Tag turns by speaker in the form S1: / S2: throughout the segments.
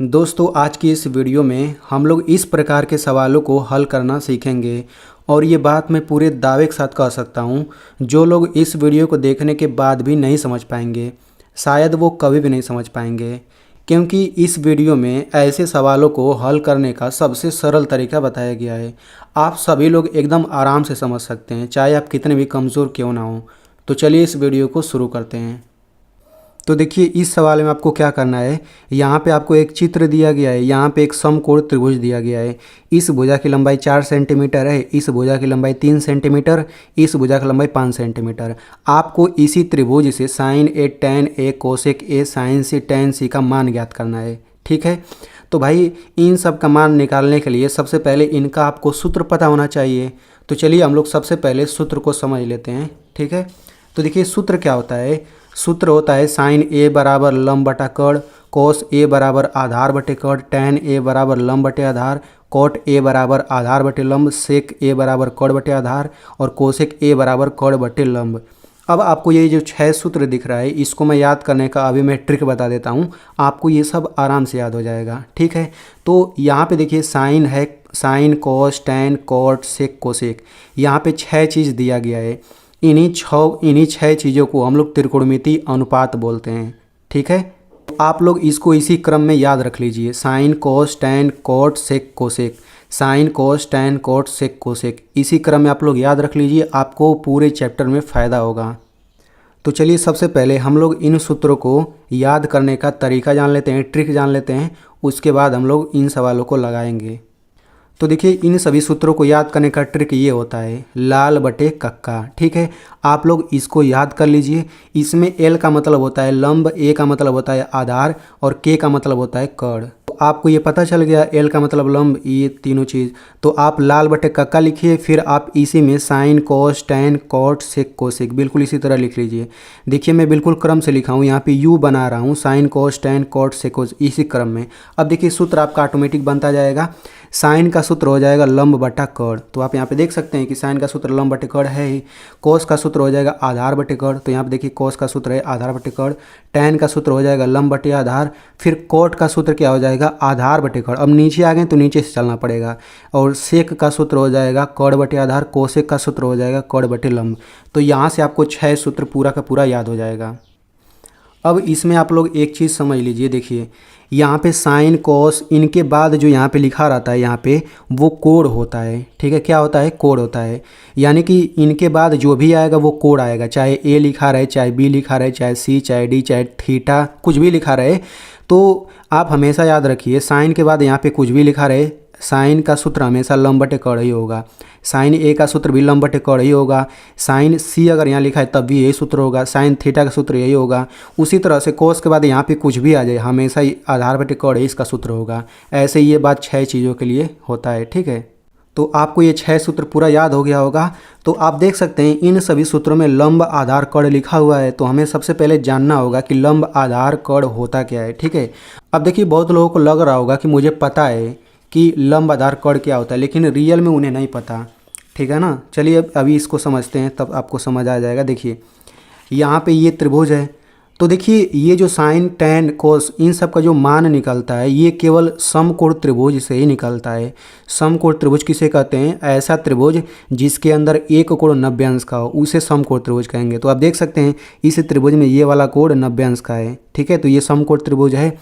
S1: दोस्तों आज की इस वीडियो में हम लोग इस प्रकार के सवालों को हल करना सीखेंगे और ये बात मैं पूरे दावे के साथ कह सकता हूँ। जो लोग इस वीडियो को देखने के बाद भी नहीं समझ पाएंगे शायद वो कभी भी नहीं समझ पाएंगे, क्योंकि इस वीडियो में ऐसे सवालों को हल करने का सबसे सरल तरीका बताया गया है। आप सभी लोग एकदम आराम से समझ सकते हैं, चाहे आप कितने भी कमज़ोर क्यों ना हो। तो चलिए इस वीडियो को शुरू करते हैं। तो देखिए इस सवाल में आपको क्या करना है। यहाँ पे आपको एक चित्र दिया गया है, यहाँ पे एक समकोण त्रिभुज दिया गया है। इस भुजा की लंबाई 4 सेंटीमीटर है, इस भुजा की लंबाई 3 सेंटीमीटर, इस भुजा की लंबाई 5 सेंटीमीटर। आपको इसी त्रिभुज से sine A, tan A, cosec A, sine C, tan C का मान ज्ञात करना है। ठीक है, तो भाई इन सब का मान निकालने के लिए सबसे पहले इनका आपको सूत्र पता होना चाहिए। तो चलिए हम लोग सबसे पहले सूत्र को समझ लेते हैं। ठीक है, तो देखिए सूत्र क्या होता है। सूत्र होता है साइन ए बराबर लंब बटा कड़, कोस ए बराबर आधार बटे कड़, टैन ए बराबर लंब बटे आधार, कोट ए बराबर आधार बटे लंब, सेक ए बराबर कड़ बटे आधार और कोसेक ए बराबर कड़ बटे लंब। अब आपको ये जो 6 सूत्र दिख रहा है इसको मैं याद करने का अभी मैं ट्रिक बता देता हूँ, आपको ये सब आराम से याद हो जाएगा। ठीक है, तो यहाँ पे देखिए साइन है, sine cos tan cot sec cosec, यहाँ पे 6 चीज़ दिया गया है। इन्हीं छह चीज़ों को हम लोग त्रिकोणमितीय अनुपात बोलते हैं। ठीक है, आप लोग इसको इसी क्रम में याद रख लीजिए। Sine cos tan cot sec cosec, sine cos tan cot sec cosec, इसी क्रम में आप लोग याद रख लीजिए, आपको पूरे चैप्टर में फ़ायदा होगा। तो चलिए सबसे पहले हम लोग इन सूत्रों को याद करने का तरीका जान लेते हैं, ट्रिक जान लेते हैं, उसके बाद हम लोग इन सवालों को लगाएंगे। तो देखिए इन सभी सूत्रों को याद करने का ट्रिक ये होता है लाल बटे कक्का। ठीक है, आप लोग इसको याद कर लीजिए। इसमें एल का मतलब होता है लंब, ए का मतलब होता है आधार और के का मतलब होता है कड़। तो आपको ये पता चल गया एल का मतलब लंब, ये तीनों चीज़। तो आप लाल बटे कक्का लिखिए, फिर आप इसी में sine cos tan cot sec cosec बिल्कुल इसी तरह लिख लीजिए। देखिए मैं बिल्कुल क्रम से लिखा हूँ, यहाँ पे यू बना रहा हूँ, sine cos tan cot sec cos इसी क्रम में। अब देखिए सूत्र आपका ऑटोमेटिक बनता जाएगा। साइन का सूत्र हो जाएगा लंब बटा कड़, तो आप यहाँ पे देख सकते हैं कि साइन का सूत्र लंब बटे कड़ है ही। कोस का सूत्र हो जाएगा आधार बटे कड़, तो यहाँ पे देखिए कोस का सूत्र है आधार बटे कड़। टैन का सूत्र हो जाएगा लंब बटे आधार, फिर कोट का सूत्र क्या हो जाएगा आधार बटे कड़। अब नीचे आ गए तो नीचे से चलना पड़ेगा। और सेक का सूत्र हो जाएगा कड़ बटे आधार, कोसेक का सूत्र हो जाएगा कड़ बटे लंब। तो यहाँ से आपको 6 सूत्र पूरा का पूरा याद हो जाएगा। अब इसमें आप लोग एक चीज़ समझ लीजिए, देखिए यहाँ पे साइन कोस इनके बाद जो यहाँ पे लिखा रहता है यहाँ पे वो कोड होता है। ठीक है, क्या होता है कोड होता है, यानी कि इनके बाद जो भी आएगा वो कोड आएगा, चाहे ए लिखा रहे, चाहे बी लिखा रहे, चाहे सी, चाहे डी, चाहे थीटा, कुछ भी लिखा रहे। तो आप हमेशा याद रखिए साइन के बाद यहाँ पे कुछ भी लिखा रहे, साइन का सूत्र हमेशा लंब बटे कड़ ही होगा। साइन ए का सूत्र भी लंब बटे कड़ ही होगा। साइन सी अगर यहाँ लिखा है तब भी यही सूत्र होगा। साइन थीटा का सूत्र यही होगा। उसी तरह से कोस के बाद यहाँ पे कुछ भी आ जाए हमेशा ही आधार बटे कड़ ही इसका सूत्र होगा। ऐसे ये बात 6 चीज़ों के लिए होता है। ठीक है, तो आपको ये 6 सूत्र पूरा याद हो गया होगा। तो आप देख सकते हैं इन सभी सूत्रों में लंब आधार कड़ लिखा हुआ है, तो हमें सबसे पहले जानना होगा कि लंब आधार कड़ होता क्या है। ठीक है, अब देखिए बहुत लोगों को लग रहा होगा कि मुझे पता है कि लंब आधार कड़ क्या होता है, लेकिन रियल में उन्हें नहीं पता। ठीक है ना, चलिए अभी इसको समझते हैं तब आपको समझ आ जाएगा। देखिए यहाँ पे ये त्रिभुज है, तो देखिए ये जो साइन टैन कोस इन सब का जो मान निकलता है ये केवल समकोण त्रिभुज से ही निकलता है। समकोण त्रिभुज किसे कहते हैं, ऐसा त्रिभुज जिसके अंदर एक कोण 90 अंश का हो उसे समकोण त्रिभुज कहेंगे। तो आप देख सकते हैं इस त्रिभुज में ये वाला कोण 90 अंश का है। ठीक है, तो ये समकोण त्रिभुज है।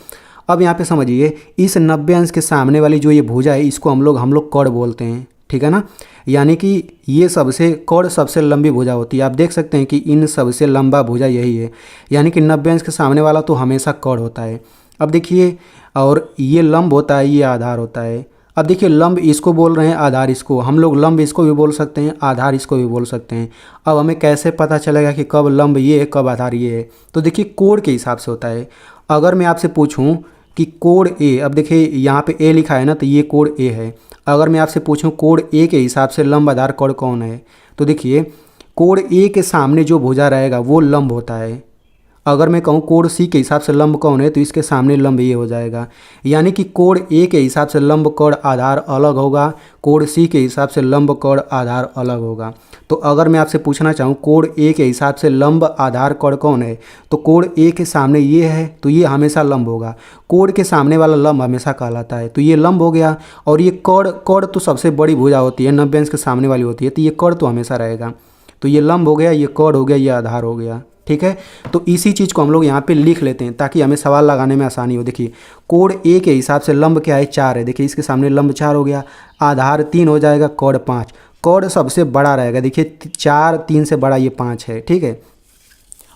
S1: अब यहाँ पे समझिए इस 90 अंश के सामने वाली जो ये भुजा है इसको हम लोग कड़ बोलते हैं। ठीक है ना, यानी कि ये सबसे कड़ सबसे लंबी भुजा होती है। आप देख सकते हैं कि इन सबसे लंबा भुजा यही है, यानी कि 90 अंश के सामने वाला तो हमेशा कड़ होता है। अब देखिए और ये लंब होता है, ये आधार होता है। अब देखिए लंब इसको बोल रहे हैं, आधार इसको, हम लोग लंब इसको भी बोल सकते हैं, आधार इसको भी बोल सकते हैं। अब हमें कैसे पता चलेगा कि कब लंब ये है कब आधार ये है, तो देखिए कोण के हिसाब से होता है। अगर मैं आपसे पूछूं कि कोण ए, अब देखिए यहाँ पे ए लिखा है ना, तो ये कोण ए है। अगर मैं आपसे पूछूं कोण ए के हिसाब से लंब आधार कड़ कौन है, तो देखिए कोण ए के सामने जो भुजा रहेगा वो लंब होता है। अगर मैं कहूँ कोण सी के हिसाब से लंब कौन है, तो इसके सामने लंब ये हो जाएगा। यानी कि कोण ए के हिसाब से लंब कोण आधार अलग होगा, कोण सी के हिसाब से लंब कोण आधार अलग होगा। तो अगर मैं आपसे पूछना चाहूँ कोण ए के हिसाब से लंब आधार कोण कौन है, तो कोण ए के सामने ये है तो ये हमेशा लंब होगा। कोण के सामने वाला लंब हमेशा कहलाता है, तो ये लंब हो गया। और ये कोण तो सबसे बड़ी भुजा होती है, 90 अंश के सामने वाली होती है, तो ये कोण तो हमेशा रहेगा। तो ये लंब हो गया, ये कोण हो गया, ये आधार हो गया। ठीक है, तो इसी चीज़ को हम लोग यहाँ पे लिख लेते हैं ताकि हमें सवाल लगाने में आसानी हो। देखिए कोण ए के हिसाब से लंब क्या है, 4 है। देखिए इसके सामने लंब 4 हो गया, आधार 3 हो जाएगा, कोण 5। कोण सबसे बड़ा रहेगा, देखिए 4 3 से बड़ा ये 5 है। ठीक है,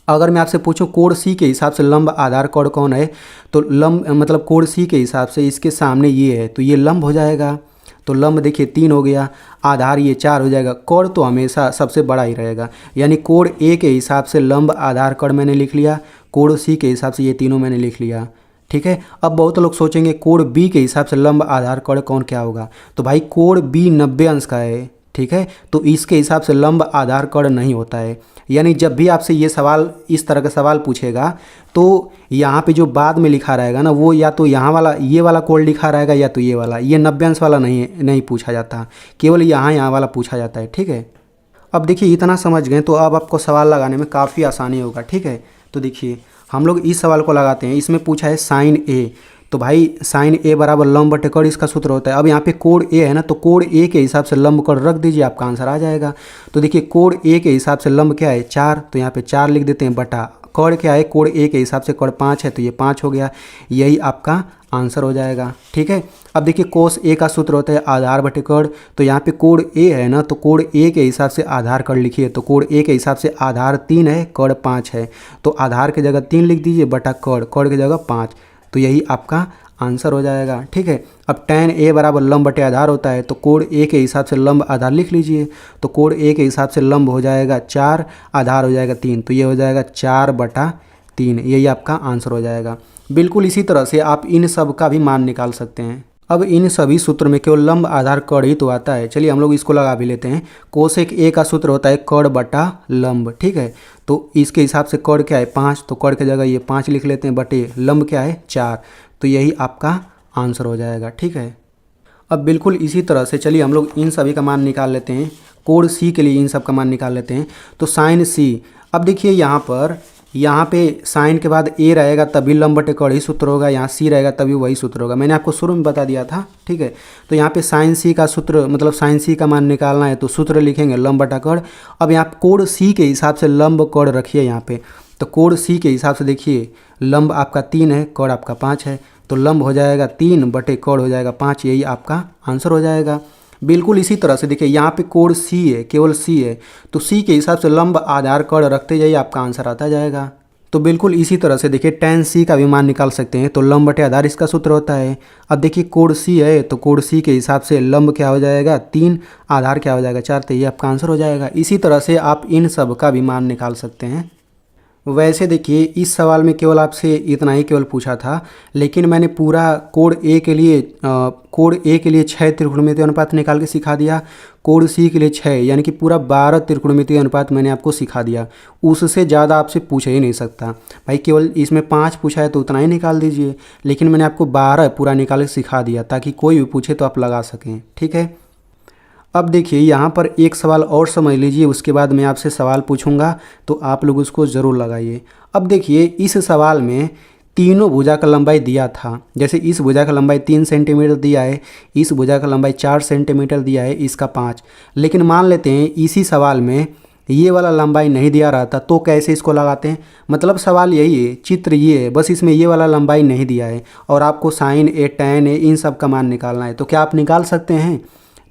S1: अगर मैं आपसे पूछूं कोण सी के हिसाब से लंब आधार कोण कौन है, तो लंब मतलब कोण सी के हिसाब से इसके सामने ये है तो ये लंब हो जाएगा। तो लंब देखिए 3 हो गया, आधार ये 4 हो जाएगा। कोण तो हमेशा सबसे बड़ा ही रहेगा, यानी कोण ए के हिसाब से लंब आधार कोण मैंने लिख लिया, कोण सी के हिसाब से ये तीनों मैंने लिख लिया। ठीक है, अब बहुत लोग सोचेंगे कोण बी के हिसाब से लंब आधार कोण कौन क्या होगा, तो भाई कोण बी 90 अंश का है। ठीक है, तो इसके हिसाब से लंब आधार कोण नहीं होता है। यानी जब भी आपसे ये सवाल इस तरह का सवाल पूछेगा तो यहाँ पे जो बाद में लिखा रहेगा ना, वो या तो यहाँ वाला ये वाला कोण लिखा रहेगा या तो ये वाला, ये 90 अंश वाला नहीं पूछा जाता, केवल यहाँ वाला पूछा जाता है। ठीक है, अब देखिए इतना समझ गए तो अब आपको सवाल लगाने में काफ़ी आसानी होगा। ठीक है, तो देखिए हम लोग इस सवाल को लगाते हैं। इसमें पूछा है साइन ए, तो भाई साइन ए बराबर लंब बटे कोण इसका सूत्र होता है। अब यहाँ पे कोण ए है ना, तो कोण ए के हिसाब से लंब कोण रख दीजिए, आपका आंसर आ जाएगा। तो देखिए कोण ए के हिसाब से लंब क्या है 4, तो यहाँ पे 4 लिख देते हैं, बटा कोण क्या है, कोण ए के हिसाब से कोण 5 है तो ये 5 हो गया, यही आपका आंसर हो जाएगा। ठीक है, अब देखिए कोस ए का सूत्र होता है आधार बटे कोण, तो यहाँ पे कोण ए है ना, तो कोण ए के हिसाब से आधार कोण लिखिए, तो कोण ए के हिसाब से आधार 3 है, कोण 5 है, तो आधार की जगह 3 लिख दीजिए, बटा कोण की जगह 5, तो यही आपका आंसर हो जाएगा। ठीक है, अब tan ए बराबर लंब बटे आधार होता है, तो कोण ए के हिसाब से लंब आधार लिख लीजिए, तो कोण ए के हिसाब से लंब हो जाएगा 4, आधार हो जाएगा 3, तो ये हो जाएगा 4/3, यही आपका आंसर हो जाएगा। बिल्कुल इसी तरह से आप इन सब का भी मान निकाल सकते हैं। अब इन सभी सूत्र में केवल लंब आधार कोण ही तो आता है। चलिए हम लोग इसको लगा भी लेते हैं। कोसेक ए का सूत्र होता है कोण बटा लंब। ठीक है, तो इसके हिसाब से कोण क्या है 5, तो कोण की जगह ये 5 लिख लेते हैं, बटे लंब क्या है 4, तो यही आपका आंसर हो जाएगा। ठीक है, अब बिल्कुल इसी तरह से चलिए हम लोग इन सभी का मान निकाल लेते हैं। कोण सी के लिए इन सब का मान निकाल लेते हैं। तो साइन सी, अब देखिए यहाँ पे साइन के बाद ए रहेगा तभी लंब बटे कोण ही सूत्र होगा, यहाँ सी रहेगा तभी वही सूत्र होगा, मैंने आपको शुरू में बता दिया था। ठीक है, तो यहाँ पे साइन सी का सूत्र मतलब साइन सी का मान निकालना है, तो सूत्र लिखेंगे लंब बटा कोण। अब यहाँ कोण सी के हिसाब से लंब कोण रखिए यहाँ पे, तो कोण सी के हिसाब से देखिए लंब आपका 3 है, कोण आपका 5 है, तो लंब हो जाएगा 3 बटे कोण हो जाएगा 5, यही आपका आंसर हो जाएगा। बिल्कुल इसी तरह से देखिए यहाँ पे कोण सी है, केवल सी है, तो सी के हिसाब से लंब आधार कोण रखते जाइए, आपका आंसर आता जाएगा। तो बिल्कुल इसी तरह से देखिए tan सी का भी मान निकाल सकते हैं, तो लंब बटे आधार इसका सूत्र होता है। अब देखिए कोण सी है, तो कोण सी के हिसाब से लंब क्या हो जाएगा 3, आधार क्या हो जाएगा 4, तो ये आपका आंसर हो जाएगा। इसी तरह से आप इन सब का भी मान निकाल सकते हैं। वैसे देखिए इस सवाल में केवल आपसे इतना ही केवल पूछा था, लेकिन मैंने पूरा कोण ए के लिए 6 त्रिकोणमितीय अनुपात निकाल के सिखा दिया, कोण सी के लिए 6 यानी कि पूरा 12 त्रिकोणमितीय अनुपात मैंने आपको सिखा दिया। उससे ज़्यादा आपसे पूछ ही नहीं सकता भाई, केवल इसमें 5 पूछा है तो उतना ही निकाल दीजिए, लेकिन मैंने आपको 12 पूरा निकाल के सिखा दिया ताकि कोई भी पूछे तो आप लगा सकें। ठीक है, अब देखिए यहाँ पर एक सवाल और समझ लीजिए, उसके बाद मैं आपसे सवाल पूछूंगा तो आप लोग उसको ज़रूर लगाइए। अब देखिए इस सवाल में तीनों भुजा का लंबाई दिया था, जैसे इस भुजा का लंबाई 3 सेंटीमीटर दिया है, इस भुजा का लंबाई 4 सेंटीमीटर दिया है, इसका 5, लेकिन मान लेते हैं इसी सवाल में ये वाला लंबाई नहीं दिया रहता तो कैसे इसको लगाते हैं। मतलब सवाल यही है, चित्र ये है, बस इसमें ये वाला लंबाई नहीं दिया है और आपको साइन ए tan ए इन सब का मान निकालना है, तो क्या आप निकाल सकते हैं?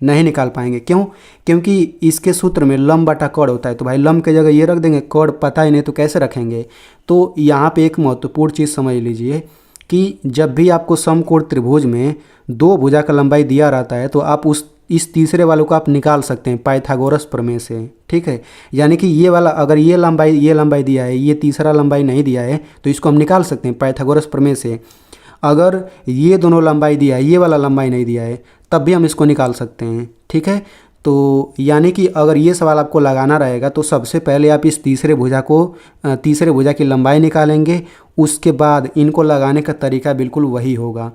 S1: नहीं निकाल पाएंगे। क्यों? क्योंकि इसके सूत्र में लंब बटा कोण होता है, तो भाई लंब की जगह ये रख देंगे, कोण पता ही नहीं तो कैसे रखेंगे। तो यहाँ पे एक महत्वपूर्ण चीज़ समझ लीजिए कि जब भी आपको समकोण त्रिभुज में 2 भुजा का लंबाई दिया रहता है तो आप इस तीसरे वाले को आप निकाल सकते हैं पाइथागोरस प्रमेय से। ठीक है, यानी कि ये वाला अगर ये लंबाई दिया है, ये तीसरा लंबाई नहीं दिया है, तो इसको हम निकाल सकते हैं पाइथागोरस प्रमेय से। अगर ये दोनों लंबाई दिया है, ये वाला लंबाई नहीं दिया है, तब भी हम इसको निकाल सकते हैं। ठीक है, तो यानी कि अगर ये सवाल आपको लगाना रहेगा तो सबसे पहले आप इस तीसरे भुजा की लंबाई निकालेंगे, उसके बाद इनको लगाने का तरीका बिल्कुल वही होगा,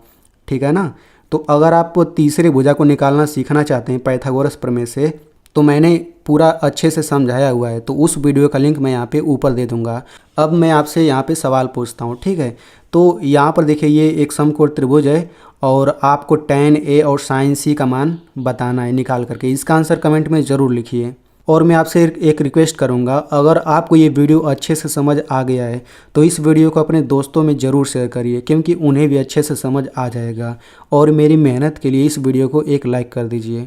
S1: ठीक है ना। तो अगर आप तीसरे भुजा को निकालना सीखना चाहते हैं पाइथागोरस प्रमेय से, तो मैंने पूरा अच्छे से समझाया हुआ है, तो उस वीडियो का लिंक मैं यहाँ पे ऊपर दे दूँगा। अब मैं आपसे यहाँ पे सवाल पूछता हूँ, ठीक है। तो यहाँ पर देखिए ये एक समकोण त्रिभुज है और आपको tan A और sin C का मान बताना है निकाल करके। इसका आंसर कमेंट में ज़रूर लिखिए। और मैं आपसे एक रिक्वेस्ट करूंगा, अगर आपको ये वीडियो अच्छे से समझ आ गया है तो इस वीडियो को अपने दोस्तों में ज़रूर शेयर करिए, क्योंकि उन्हें भी अच्छे से समझ आ जाएगा। और मेरी मेहनत के लिए इस वीडियो को एक लाइक कर दीजिए।